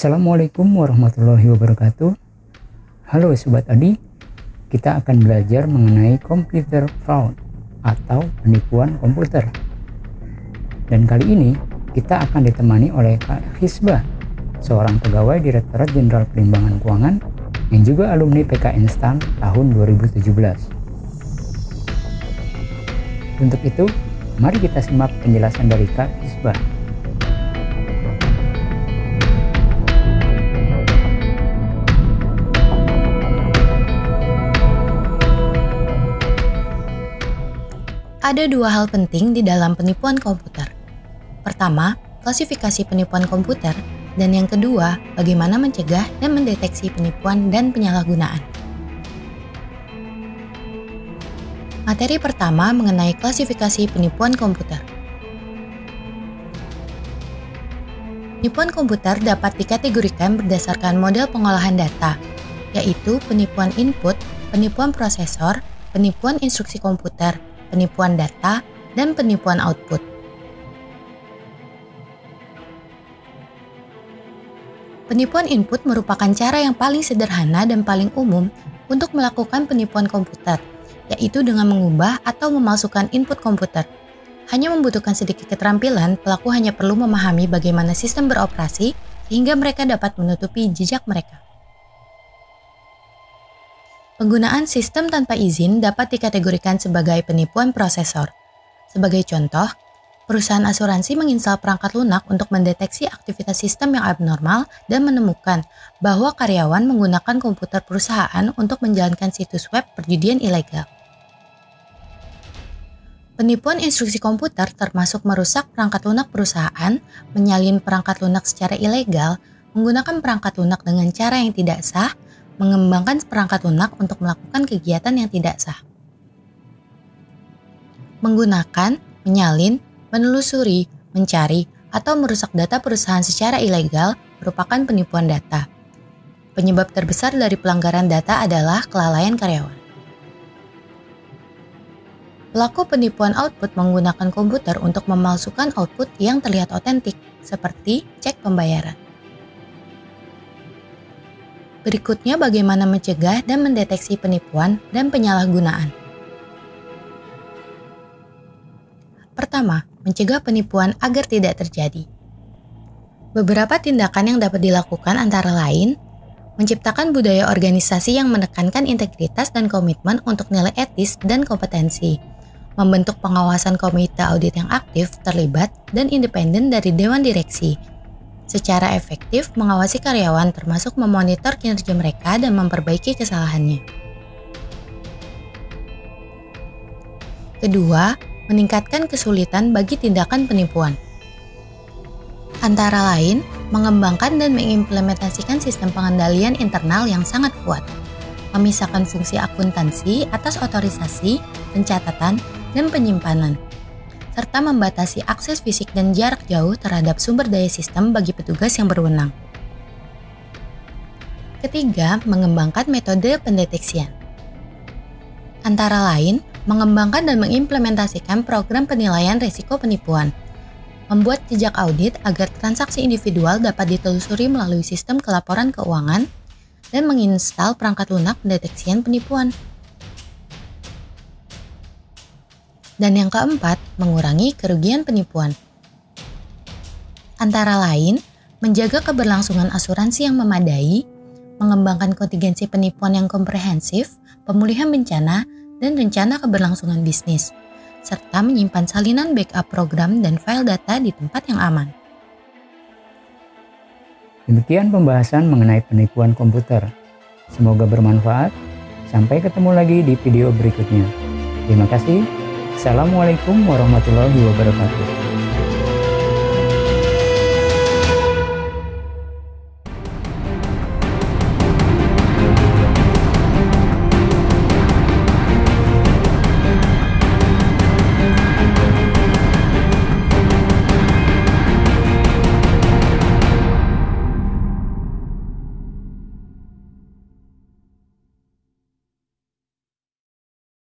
Assalamualaikum warahmatullahi wabarakatuh. Halo Sobat Adi, kita akan belajar mengenai computer fraud atau penipuan komputer. Dan kali ini kita akan ditemani oleh Kak Hisbah, seorang pegawai Direktorat Jenderal Perimbangan Keuangan yang juga alumni PKN STAN tahun 2017. Untuk itu, mari kita simak penjelasan dari Kak Hisbah. Ada dua hal penting di dalam penipuan komputer. Pertama, klasifikasi penipuan komputer, dan yang kedua, bagaimana mencegah dan mendeteksi penipuan dan penyalahgunaan. Materi pertama mengenai klasifikasi penipuan komputer. Penipuan komputer dapat dikategorikan berdasarkan model pengolahan data, yaitu penipuan input, penipuan prosesor, penipuan instruksi komputer, penipuan data, dan penipuan output. Penipuan input merupakan cara yang paling sederhana dan paling umum untuk melakukan penipuan komputer, yaitu dengan mengubah atau memalsukan input komputer. Hanya membutuhkan sedikit keterampilan, pelaku hanya perlu memahami bagaimana sistem beroperasi sehingga mereka dapat menutupi jejak mereka. Penggunaan sistem tanpa izin dapat dikategorikan sebagai penipuan prosesor. Sebagai contoh, perusahaan asuransi menginstal perangkat lunak untuk mendeteksi aktivitas sistem yang abnormal dan menemukan bahwa karyawan menggunakan komputer perusahaan untuk menjalankan situs web perjudian ilegal. Penipuan instruksi komputer termasuk merusak perangkat lunak perusahaan, menyalin perangkat lunak secara ilegal, menggunakan perangkat lunak dengan cara yang tidak sah, mengembangkan perangkat lunak untuk melakukan kegiatan yang tidak sah. Menggunakan, menyalin, menelusuri, mencari, atau merusak data perusahaan secara ilegal merupakan penipuan data. Penyebab terbesar dari pelanggaran data adalah kelalaian karyawan. Pelaku penipuan output menggunakan komputer untuk memalsukan output yang terlihat otentik, seperti cek pembayaran. Berikutnya bagaimana mencegah dan mendeteksi penipuan dan penyalahgunaan. Pertama, mencegah penipuan agar tidak terjadi. Beberapa tindakan yang dapat dilakukan antara lain, menciptakan budaya organisasi yang menekankan integritas dan komitmen untuk nilai etis dan kompetensi, membentuk pengawasan komite audit yang aktif, terlibat, dan independen dari dewan direksi, secara efektif mengawasi karyawan termasuk memonitor kinerja mereka dan memperbaiki kesalahannya. Kedua, meningkatkan kesulitan bagi tindakan penipuan. Antara lain, mengembangkan dan mengimplementasikan sistem pengendalian internal yang sangat kuat, memisahkan fungsi akuntansi atas otorisasi, pencatatan, dan penyimpanan, serta membatasi akses fisik dan jarak jauh terhadap sumber daya sistem bagi petugas yang berwenang. Ketiga, mengembangkan metode pendeteksian. Antara lain, mengembangkan dan mengimplementasikan program penilaian risiko penipuan, membuat jejak audit agar transaksi individual dapat ditelusuri melalui sistem kelaporan keuangan, dan menginstal perangkat lunak pendeteksian penipuan. Dan yang keempat, mengurangi kerugian penipuan. Antara lain, menjaga keberlangsungan asuransi yang memadai, mengembangkan kontingensi penipuan yang komprehensif, pemulihan bencana, dan rencana keberlangsungan bisnis, serta menyimpan salinan backup program dan file data di tempat yang aman. Demikian pembahasan mengenai penipuan komputer. Semoga bermanfaat. Sampai ketemu lagi di video berikutnya. Terima kasih. Assalamualaikum warahmatullahi wabarakatuh.